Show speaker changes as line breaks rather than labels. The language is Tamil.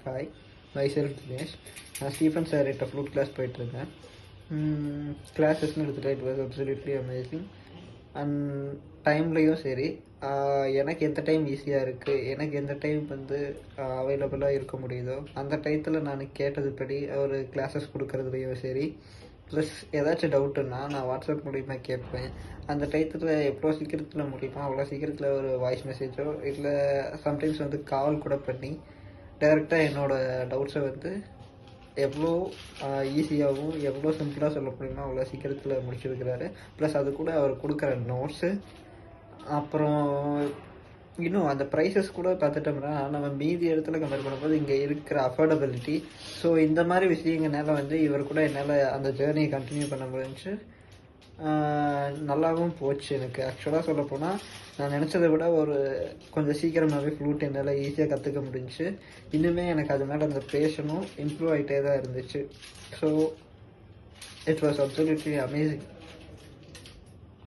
Hi, my self Dinesh. நான் ஸ்டீஃபன் சார் கிட்ட ஃப்ளூட் கிளாஸ் போயிட்டுருக்கேன். கிளாஸஸ்ன்னு எடுத்துகிட்டு it was absolutely amazing. And டைம்லேயும் சரி, எனக்கு எந்த டைம் ஈஸியாக இருக்குது, எனக்கு எந்த டைம் வந்து அவைலபிளாக இருக்க முடியுதோ அந்த டயத்தில் நான் கேட்டதுபடி அவர் கிளாஸஸ் கொடுக்குறதுலையும் சரி, ப்ளஸ் ஏதாச்சும் டவுட்டுன்னா நான் வாட்ஸ்அப் மூலிமா கேட்பேன். அந்த டயத்தில் எவ்வளோ சீக்கிரத்தில் முடியுமோ அவ்வளோ சீக்கிரத்தில் ஒரு வாய்ஸ் மெசேஜோ இல்லை சம்டைம்ஸ் வந்து கால் கூட பண்ணி டைரெக்டாக என்னோடய டவுட்ஸை வந்து எவ்வளோ ஈஸியாகவும் எவ்வளோ சிம்பிளாக சொல்ல முடியுமோ அவ்வளோ சீக்கிரத்தில் முடிச்சிருக்கிறாரு. ப்ளஸ் அது கூட அவர் கொடுக்குற நோட்ஸு, அப்புறம் இன்னும் அந்த ப்ரைஸஸ் கூட பார்த்துட்டோம்னா நம்ம மீதி இடத்துல கம்பேர் பண்ணும்போது இங்கே இருக்கிற அஃபோர்டபிலிட்டி, ஸோ இந்த மாதிரி விஷயங்கள்னால வந்து இவர் கூட என்னால் அந்த ஜேர்னியை கண்டினியூ பண்ண முடிஞ்சு நல்லாவும் போச்சு. எனக்கு ஆக்சுவலாக சொல்லப்போனால் நான் நினச்சதை விட ஒரு கொஞ்சம் சீக்கிரமாகவே ஃப்ளூட் என்னால் ஈஸியாக கற்றுக்க முடிஞ்சுச்சு. இன்னுமே எனக்கு அது மேலே அந்த பேஷனும் இம்ப்ரூவ் ஆகிட்டே தான் இருந்துச்சு. So it was absolutely amazing.